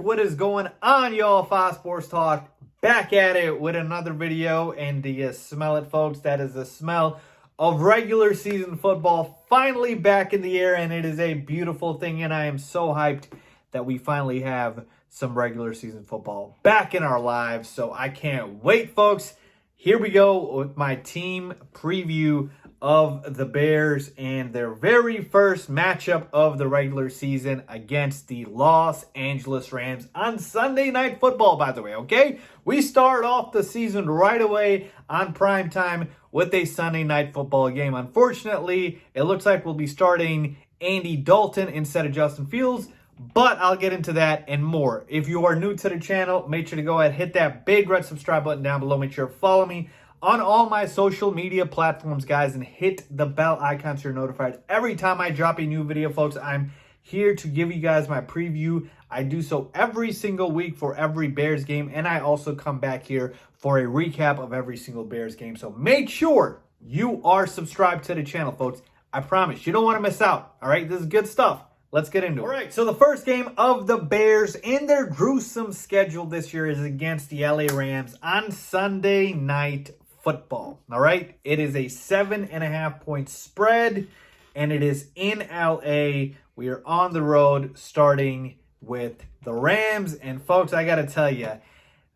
What is going on, y'all? Fox Sports Talk back at it with another video. And do you smell it, folks? That is the smell of regular season football finally back in the air, and it is a beautiful thing. And I am so hyped that we finally have some regular season football back in our lives. So I can't wait, folks. Here we go with my team preview of the Bears and their very first matchup of the regular season against the Los Angeles Rams on Sunday Night Football, by the way, okay? We start off the season right away on prime time with a Sunday Night Football game. Unfortunately, it looks like we'll be starting Andy Dalton instead of Justin Fields, but I'll get into that and more. If you are new to the channel, make sure to go ahead, hit that big red subscribe button down below. Make sure to follow me on all my social media platforms, guys, and hit the bell icon so you're notified every time I drop a new video, folks. I'm here to give you guys my preview. I do so every single week for every Bears game, and I also come back here for a recap of every single Bears game. So make sure you are subscribed to the channel, folks. I promise you don't want to miss out, all right? This is good stuff. Let's get into it. All right, so the first game of the Bears in their gruesome schedule this year is against the LA Rams on Sunday Night Football. All right, it is a 7.5-point spread, and it is in LA. We are on the road starting with the Rams, and folks, I got to tell you,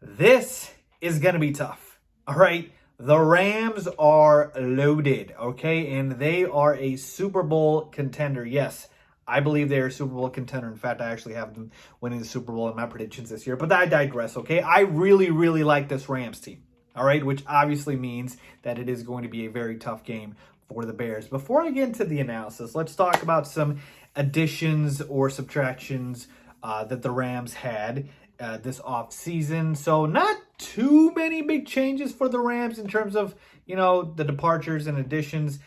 this is going to be tough. All right, the Rams are loaded, okay, and they are a Super Bowl contender. Yes, I believe they are a Super Bowl contender. In fact, I actually have them winning the Super Bowl in my predictions this year, but I digress, okay? I really, really like this Rams team, all right, which obviously means that it is going to be a very tough game for the Bears. Before I get into the analysis, let's talk about some additions or subtractions that the Rams had this offseason. So not too many big changes for the Rams in terms of, the departures and additions.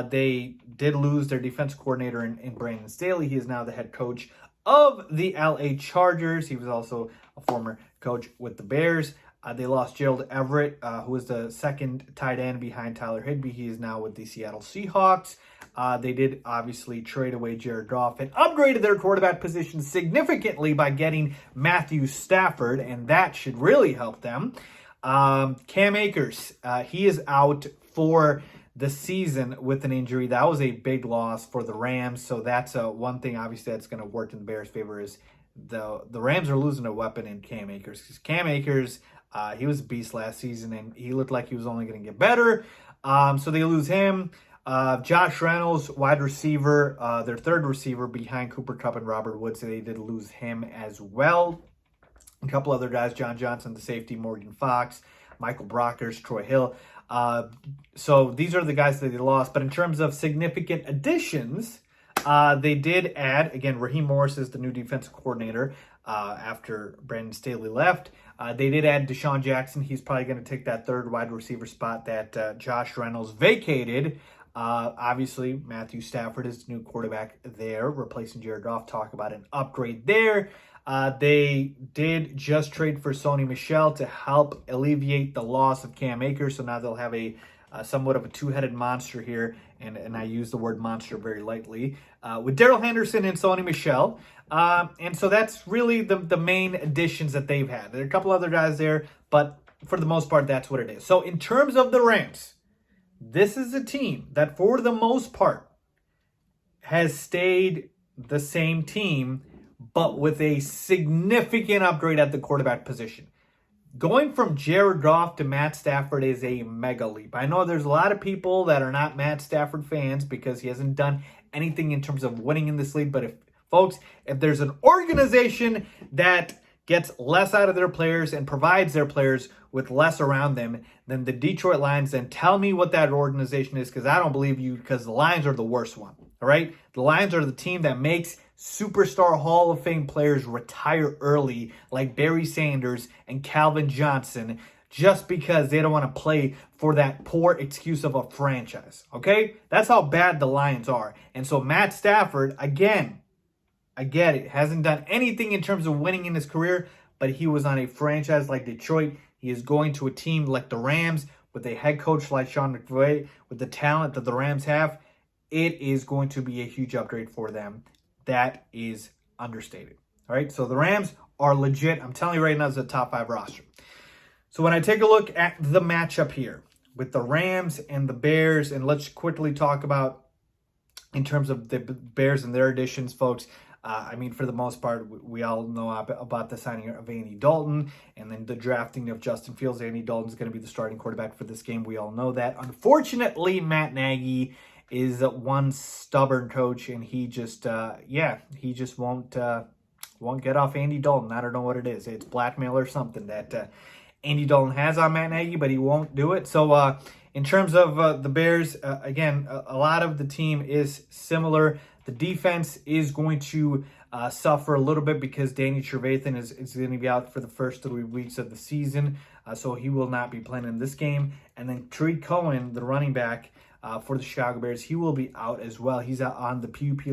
They did lose their defense coordinator in Brandon Staley. He is now the head coach of the LA Chargers. He was also a former coach with the Bears. They lost Gerald Everett, who was the second tight end behind Tyler Higbee. He is now with the Seattle Seahawks. They did obviously trade away Jared Goff and upgraded their quarterback position significantly by getting Matthew Stafford, and that should really help them. Cam Akers, he is out for the season with an injury. That was a big loss for the Rams, so that's one thing obviously that's going to work in the Bears' favor is the Rams are losing a weapon in Cam Akers, because Cam Akers, he was a beast last season, and he looked like he was only going to get better. So they lose him. Josh Reynolds, wide receiver, their third receiver behind Cooper Kupp and Robert Woods, they did lose him as well. A couple other guys, John Johnson, the safety, Morgan Fox, Michael Brockers, Troy Hill. So these are the guys that they lost. But in terms of significant additions, they did add, again, Raheem Morris is the new defensive coordinator after Brandon Staley left. They did add Deshaun Jackson. He's probably going to take that third wide receiver spot that Josh Reynolds vacated. Obviously, Matthew Stafford is the new quarterback there, replacing Jared Goff. Talk about an upgrade there. They did just trade for Sony Michel to help alleviate the loss of Cam Akers. So now they'll have a somewhat of a two-headed monster here, and I use the word monster very lightly, with Darrell Henderson and Sony Michel. And so that's really the main additions that they've had. There are a couple other guys there, but for the most part, that's what it is. So in terms of the Rams, this is a team that for the most part has stayed the same team, but with a significant upgrade at the quarterback position. Going from Jared Goff to Matt Stafford is a mega leap. I know there's a lot of people that are not Matt Stafford fans because he hasn't done anything in terms of winning in this league. But if there's an organization that gets less out of their players and provides their players with less around them than the Detroit Lions, then tell me what that organization is, because I don't believe you, because the Lions are the worst one. All right? The Lions are the team that makes superstar Hall of Fame players retire early, like Barry Sanders and Calvin Johnson, just because they don't want to play for that poor excuse of a franchise, okay? That's how bad the Lions are. And so Matt Stafford, again, I get it, hasn't done anything in terms of winning in his career, but he was on a franchise like Detroit. He is going to a team like the Rams with a head coach like Sean McVay, with the talent that the Rams have. It is going to be a huge upgrade for them. That is understated. All right, so the Rams are legit. I'm telling you right now, it's a top 5 roster. So when I take a look at the matchup here with the Rams and the Bears, and let's quickly talk about in terms of the Bears and their additions, folks. I mean, for the most part, we all know about the signing of Andy Dalton and then the drafting of Justin Fields. Andy Dalton is going to be the starting quarterback for this game. We all know that. Unfortunately, Matt Nagy is one stubborn coach, and he just, he just won't get off Andy Dalton. I don't know what it is. It's blackmail or something that Andy Dalton has on Matt Nagy, but he won't do it. So in terms of the Bears, again, a lot of the team is similar. The defense is going to suffer a little bit because Danny Trevathan is going to be out for the first 3 weeks of the season, so he will not be playing in this game. And then Tariq Cohen, the running back for the Chicago Bears, he will be out as well. He's out on the PUP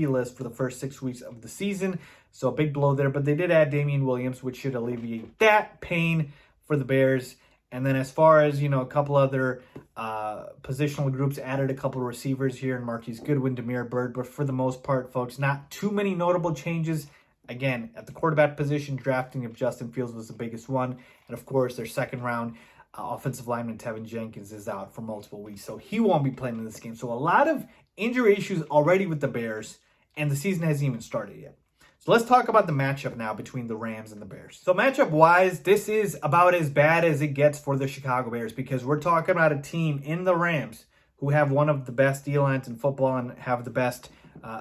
list for the first 6 weeks of the season, so a big blow there. But they did add Damian Williams, which should alleviate that pain for the Bears. And then as far as, a couple other positional groups, added a couple of receivers here in Marquise Goodwin, Damiere Byrd. But for the most part, folks, not too many notable changes. Again, at the quarterback position, drafting of Justin Fields was the biggest one. And, of course, their second round offensive lineman Tevin Jenkins is out for multiple weeks. So he won't be playing in this game. So a lot of injury issues already with the Bears, and the season hasn't even started yet. So let's talk about the matchup now between the Rams and the Bears. So matchup-wise, this is about as bad as it gets for the Chicago Bears because we're talking about a team in the Rams who have one of the best D-lines in football and have the best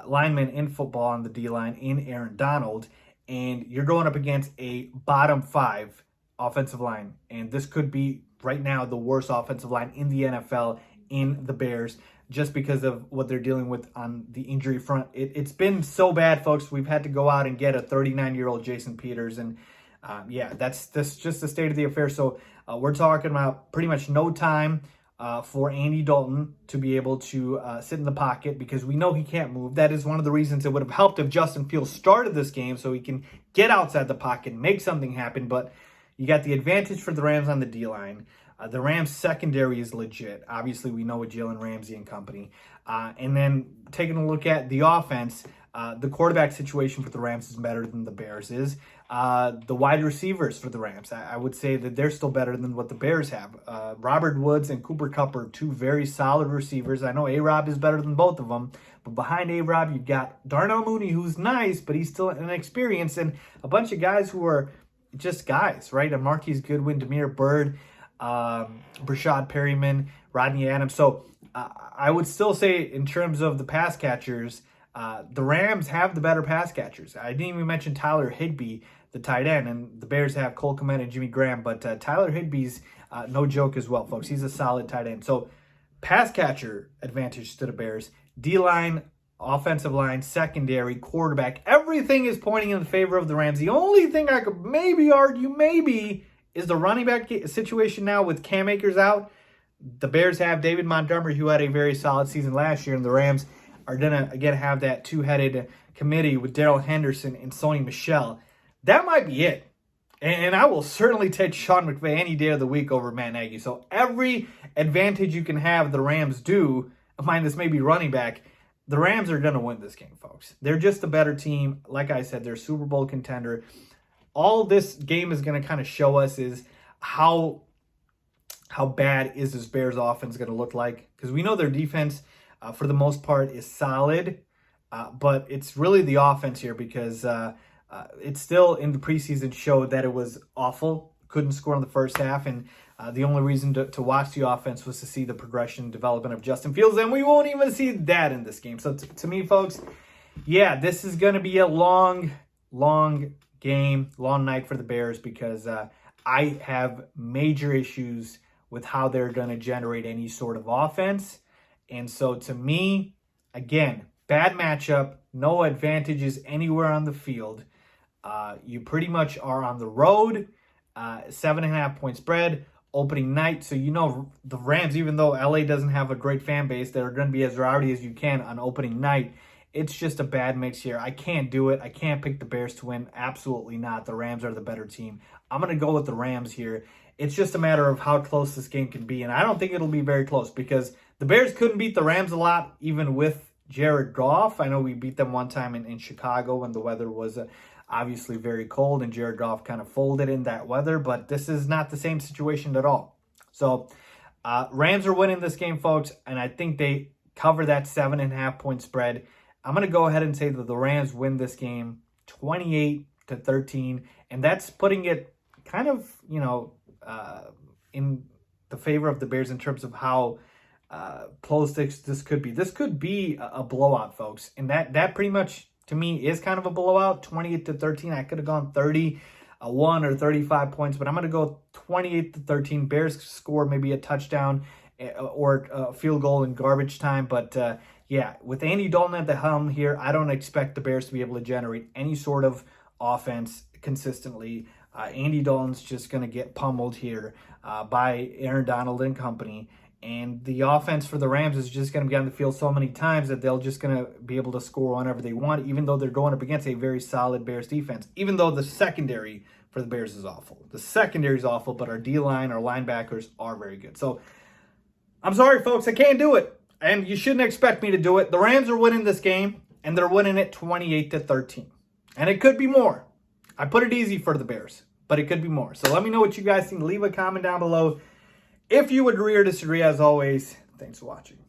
linemen in football on the D-line in Aaron Donald. And you're going up against a bottom 5 offensive line. And this could be, right now, the worst offensive line in the NFL in the Bears, just because of what they're dealing with on the injury front. It's been so bad, folks. We've had to go out and get a 39-year-old Jason Peters. And, that's just the state of the affair. So we're talking about pretty much no time for Andy Dalton to be able to sit in the pocket because we know he can't move. That is one of the reasons it would have helped if Justin Fields started this game so he can get outside the pocket and make something happen. But you got the advantage for the Rams on the D-line. The Rams secondary is legit. Obviously, we know with Jalen Ramsey and company. And then taking a look at the offense, the quarterback situation for the Rams is better than the Bears is. The wide receivers for the Rams, I would say that they're still better than what the Bears have. Robert Woods and Cooper Kupp are 2 very solid receivers. I know A-Rob is better than both of them. But behind A-Rob, you've got Darnell Mooney, who's nice, but he's still inexperienced. And a bunch of guys who are just guys, right? And Marquise Goodwin, Damiere Byrd, Brashad Perryman, Rodney Adams. So I would still say in terms of the pass catchers, the Rams have the better pass catchers. I didn't even mention Tyler Higbee, the tight end, and the Bears have Cole Kmet and Jimmy Graham, but Tyler Higbee's no joke as well, folks. He's a solid tight end. So pass catcher advantage to the Bears. D-line, offensive line, secondary, quarterback, everything is pointing in favor of the Rams. The only thing I could maybe argue, is the running back situation now with Cam Akers out. The Bears have David Montgomery, who had a very solid season last year, and the Rams are going to, again, have that 2-headed committee with Darrell Henderson and Sony Michel. That might be it. And I will certainly take Sean McVay any day of the week over Matt Nagy. So every advantage you can have the Rams do, minus maybe running back, the Rams are going to win this game, folks. They're just a better team. Like I said, they're a Super Bowl contender. All this game is going to kind of show us is how bad is this Bears offense going to look like. Because we know their defense, for the most part, is solid. But it's really the offense here because it's still in the preseason showed that it was awful. Couldn't score in the first half. And the only reason to watch the offense was to see the progression and development of Justin Fields. And we won't even see that in this game. So to me, folks, this is going to be a long game, long night for the Bears because I have major issues with how they're going to generate any sort of offense. And so to me, again, bad matchup, no advantages anywhere on the field. You pretty much are on the road, 7.5-point spread, opening night. So you know the Rams, even though LA doesn't have a great fan base, they're going to be as rowdy as you can on opening night. It's just a bad mix here. I can't do it. I can't pick the Bears to win. Absolutely not. The Rams are the better team. I'm going to go with the Rams here. It's just a matter of how close this game can be. And I don't think it'll be very close because the Bears couldn't beat the Rams a lot, even with Jared Goff. I know we beat them one time in Chicago when the weather was obviously very cold, and Jared Goff kind of folded in that weather, but this is not the same situation at all. So Rams are winning this game, folks, and I think they cover that 7.5-point spread. I'm going to go ahead and say that the Rams win this game 28-13, and that's putting it kind of, in the favor of the Bears in terms of how close this could be. This could be a blowout, folks, and that pretty much, to me, is kind of a blowout. 28-13. I could have gone 31 or 35 points, but I'm going to go 28-13. Bears score maybe a touchdown or a field goal in garbage time. But yeah, with Andy Dalton at the helm here, I don't expect the Bears to be able to generate any sort of offense consistently. Andy Dalton's just going to get pummeled here by Aaron Donald and company. And the offense for the Rams is just going to be on the field so many times that they're just going to be able to score whenever they want, even though they're going up against a very solid Bears defense, even though the secondary for the Bears is awful. The secondary is awful, but our D-line, our linebackers are very good. So I'm sorry, folks, I can't do it. And you shouldn't expect me to do it. The Rams are winning this game, and they're winning it 28-13. And it could be more. I put it easy for the Bears, but it could be more. So let me know what you guys think. Leave a comment down below. If you agree or disagree, as always, thanks for watching.